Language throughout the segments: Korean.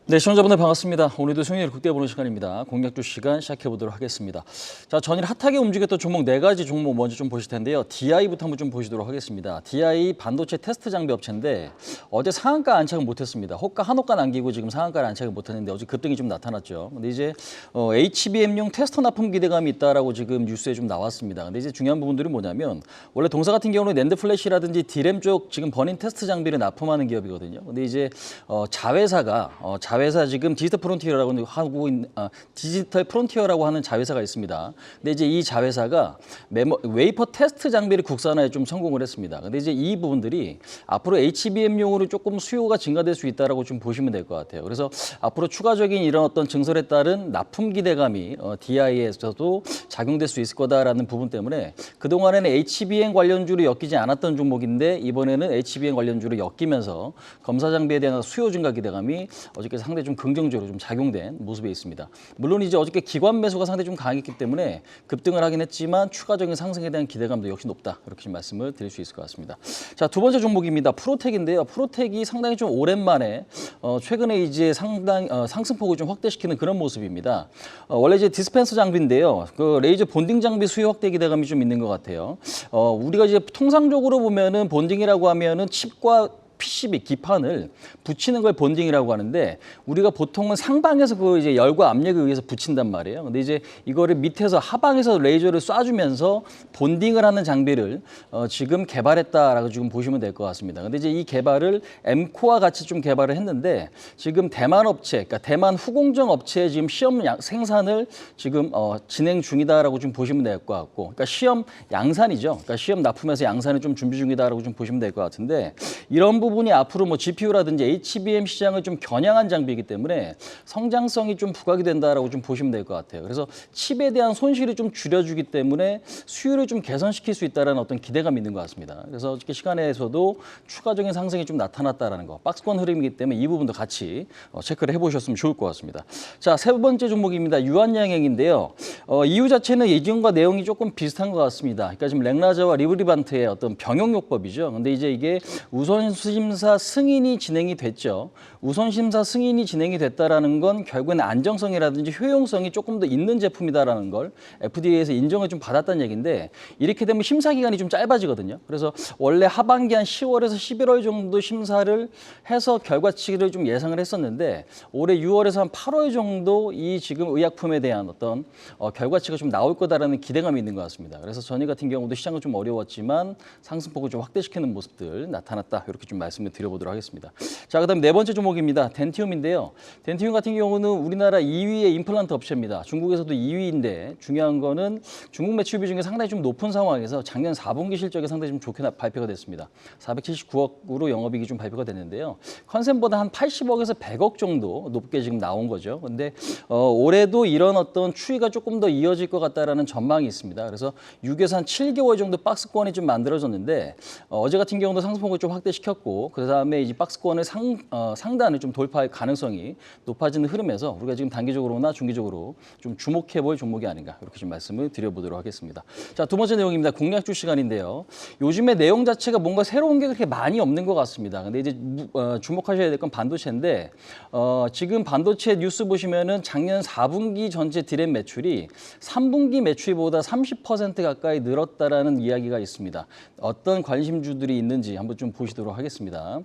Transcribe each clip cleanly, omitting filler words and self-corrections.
네, 시청자분들 반갑습니다. 오늘도 승리를 국대 보는 시간입니다. 공략주 시간 시작해 보도록 하겠습니다. 자, 전일 핫하게 움직였던 종목 4가지 종목 먼저 좀 보실 텐데요. DI부터 한번 좀 보시도록 하겠습니다. DI 반도체 테스트 장비 업체인데 어제 상한가 안착을 못했습니다. 호가 한호가 남기고 지금 상한가를 안착을 못했는데 어제 급등이 좀 나타났죠. 근데 이제 HBM용 테스터 납품 기대감이 있다라고 지금 뉴스에 좀 나왔습니다. 근데 이제 중요한 부분들이 뭐냐면 원래 동사 같은 경우는 낸드 플래시라든지 D램 쪽 지금 버닝 테스트 장비를 납품하는 기업이거든요. 근데 이제 자회사 지금 디지털 프론티어라고 하고 있는 디지털 프론티어라고 하는 자회사가 있습니다. 근데 이제 이 자회사가 웨이퍼 테스트 장비를 국산화에 좀 성공을 했습니다. 근데 이제 이 부분들이 앞으로 HBM용으로 조금 수요가 증가될 수 있다라고 좀 보시면 될 것 같아요. 그래서 앞으로 추가적인 이런 어떤 증설에 따른 납품 기대감이 DI에서도 작용될 수 있을 거다라는 부분 때문에 그동안에는 HBM 관련주로 엮이지 않았던 종목인데 이번에는 HBM 관련주로 엮이면서 검사 장비에 대한 수요 증가 기대감이 어저께 상당히 좀 긍정적으로 좀 작용된 모습에 있습니다. 물론 이제 어저께 기관 매수가 상당히 좀 강했기 때문에 급등을 하긴 했지만 추가적인 상승에 대한 기대감도 역시 높다. 이렇게 좀 말씀을 드릴 수 있을 것 같습니다. 자, 두 번째 종목입니다. 프로텍인데요. 프로텍이 상당히 좀 오랜만에 최근에 이제 상당 상승폭을 좀 확대시키는 그런 모습입니다. 원래 이제 디스펜서 장비인데요. 그 레이저 본딩 장비 수요 확대 기대감이 좀 있는 것 같아요. 우리가 이제 통상적으로 보면은 본딩이라고 하면은 칩과 PCB 기판을 붙이는 걸 본딩이라고 하는데 우리가 보통은 상방에서 그 이제 열과 압력에 의해서 붙인단 말이에요. 근데 이제 이거를 밑에서 하방에서 레이저를 쏴주면서 본딩을 하는 장비를 지금 개발했다라고 지금 보시면 될 것 같습니다. 근데 이제 이 개발을 엠코와 같이 좀 개발을 했는데 지금 대만 업체, 그러니까 대만 후공정 업체에 지금 시험 생산을 지금 진행 중이다라고 좀 보시면 될 것 같고, 그러니까 시험 양산이죠. 그러니까 시험 납품해서 양산을 좀 준비 중이다라고 좀 보시면 될 것 같은데 이런 부분이 앞으로 뭐 GPU라든지 HBM 시장을 좀 겨냥한 장비이기 때문에 성장성이 좀 부각이 된다라고 좀 보시면 될 것 같아요. 그래서 칩에 대한 손실을 좀 줄여주기 때문에 수율을 좀 개선시킬 수 있다는 어떤 기대감이 있는 것 같습니다. 그래서 어저께 시간에서도 추가적인 상승이 좀 나타났다라는 거, 박스권 흐름이기 때문에 이 부분도 같이 체크를 해보셨으면 좋을 것 같습니다. 자, 세 번째 종목입니다. 유한양행인데요. 이유 자체는 예전과 내용이 조금 비슷한 것 같습니다. 그러니까 지금 랭라자와 리브리반트의 어떤 병용요법이죠. 근데 이제 이게 우선심사 승인이 진행이 됐죠. 우선심사 승인이 진행이 됐다라는 건 결국에는 안정성이라든지 효용성이 조금 더 있는 제품이다라는 걸 FDA에서 인정을 좀 받았다는 얘기인데 이렇게 되면 심사 기간이 좀 짧아지거든요. 그래서 원래 하반기 한 10월에서 11월 정도 심사를 해서 결과치를 좀 예상을 했었는데 올해 6월에서 한 8월 정도 이 지금 의약품에 대한 어떤 결과치가 좀 나올 거다라는 기대감이 있는 것 같습니다. 그래서 전일 같은 경우도 시장은 좀 어려웠지만 상승폭을 좀 확대시키는 모습들 나타났다. 이렇게 좀 말씀을 드려보도록 하겠습니다. 자, 그다음 네 번째 종목입니다. 덴티움인데요. 덴티움 같은 경우는 우리나라 2위의 임플란트 업체입니다. 중국에서도 2위인데 중요한 거는 중국 매출비 중에 상당히 좀 높은 상황에서 작년 4분기 실적이 상당히 좀 좋게 발표가 됐습니다. 479억으로 영업이익이 좀 발표가 됐는데요. 컨센보다 한 80억에서 100억 정도 높게 지금 나온 거죠. 근데 올해도 이런 어떤 추이가 조금 더 이어질 것 같다라는 전망이 있습니다. 그래서 6에서 한 7개월 정도 박스권이 좀 만들어졌는데 어제 같은 경우도 상승폭을 좀 확대시켰고 그다음에 이제 박스권의 상단을 좀 돌파할 가능성이 높아지는 흐름에서 우리가 지금 단기적으로나 중기적으로 좀 주목해 볼 종목이 아닌가 이렇게 좀 말씀을 드려보도록 하겠습니다. 자, 두 번째 내용입니다. 공략주 시간인데요. 요즘에 내용 자체가 뭔가 새로운 게 그렇게 많이 없는 것 같습니다. 근데 이제 주목하셔야 될 건 반도체인데 지금 반도체 뉴스 보시면은 작년 4분기 전체 디램 매출이 3분기 매출보다 30% 가까이 늘었다라는 이야기가 있습니다. 어떤 관심주들이 있는지 한번 좀 보시도록 하겠습니다.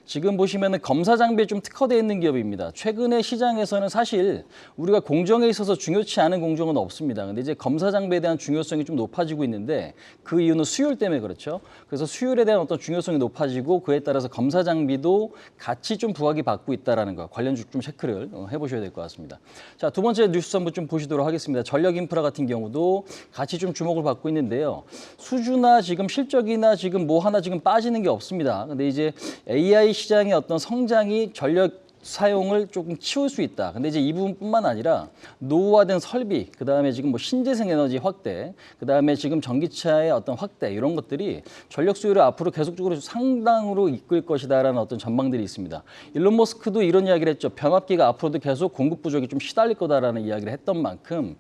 지금 보시면은 검사 장비에 좀 특화되어 있는 기업입니다. 최근에 시장에서는 사실 우리가 공정에 있어서 중요치 않은 공정은 없습니다. 근데 이제 검사 장비에 대한 중요성이 좀 높아지고 있는데 그 이유는 수율 때문에 그렇죠. 그래서 수율에 대한 어떤 중요성이 높아지고 그에 따라서 검사 장비도 같이 좀 부각이 받고 있다라는 거 관련주 좀 체크를 해보셔야 될 것 같습니다. 자, 두 번째 뉴스 한번 좀 보시도록 하겠습니다. 전력 인프라 같은 경우도 같이 좀 주목을 받고 있는데요. 수주나 지금 실적이나 지금 뭐 하나 지금 빠지는 게 없습니다. 근데 이제 AI 시장의 어떤 성장이 전력 사용을 조금 치울 수 있다. 근데 이제 이 부분뿐만 아니라 노후화된 설비, 그다음에 지금 뭐 신재생 에너지 확대, 그다음에 지금 전기차의 어떤 확대 이런 것들이 전력 수요를 앞으로 계속적으로 상당으로 이끌 것이다라는 어떤 전망들이 있습니다. 일론 머스크도 이런 이야기를 했죠. 병합기가 앞으로도 계속 공급 부족이 좀 시달릴 거다라는 이야기를 했던 만큼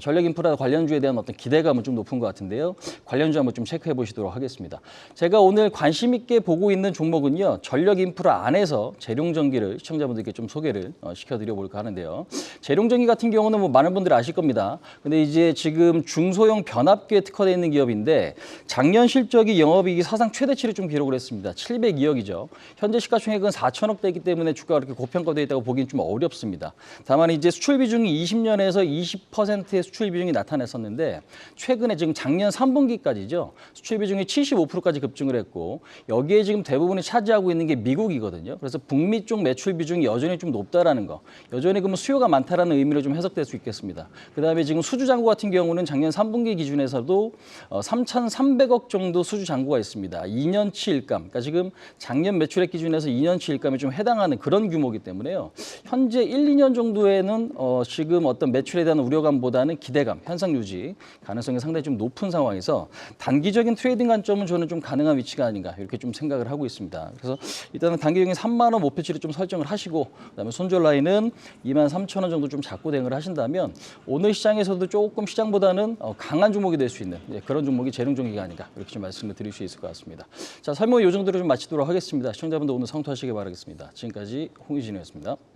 전력 인프라 관련주에 대한 어떤 기대감은 좀 높은 것 같은데요. 관련주 한번 좀 체크해 보시도록 하겠습니다. 제가 오늘 관심 있게 보고 있는 종목은요. 전력 인프라 안에서 재룡전기를 시청자 시청자분들께 좀 소개를 시켜드려 볼까 하는데요. 재룡전기 같은 경우는 뭐 많은 분들이 아실 겁니다. 근데 이제 지금 중소형 변압기에 특화되어 있는 기업인데 작년 실적이 영업이익이 사상 최대치를 좀 기록을 했습니다. 702억이죠. 현재 시가총액은 4천억대이기 때문에 주가가 그렇게 고평가되어 있다고 보기는 좀 어렵습니다. 다만 이제 수출 비중이 20년에서 20%의 수출 비중이 나타났었는데 최근에 지금 작년 3분기까지죠. 수출 비중이 75%까지 급증을 했고 여기에 지금 대부분이 차지하고 있는 게 미국이거든요. 그래서 북미 쪽 매출 비중이 여전히 좀 높다라는 거. 여전히 그러면 수요가 많다라는 의미로 좀 해석될 수 있겠습니다. 그다음에 지금 수주 잔고 같은 경우는 작년 3분기 기준에서도 3,300억 정도 수주 잔고가 있습니다. 2년치 일감. 그러니까 지금 작년 매출액 기준에서 2년치 일감에 좀 해당하는 그런 규모이기 때문에요. 현재 1, 2년 정도에는 지금 어떤 매출에 대한 우려감보다는 기대감, 현상 유지 가능성이 상당히 좀 높은 상황에서 단기적인 트레이딩 관점은 저는 좀 가능한 위치가 아닌가 이렇게 좀 생각을 하고 있습니다. 그래서 일단은 단기적인 3만 원 목표치를 좀 설정을 하시고 그다음에 손절 라인은 23,000원 정도 좀 잡고 대응을 하신다면 오늘 시장에서도 조금 시장보다는 강한 종목이 될 수 있는 그런 종목이 재룡전기가 아닌가 이렇게 좀 말씀을 드릴 수 있을 것 같습니다. 자, 설명 이 정도로 좀 마치도록 하겠습니다. 시청자분들 오늘 성투하시길 바라겠습니다. 지금까지 홍유진이었습니다.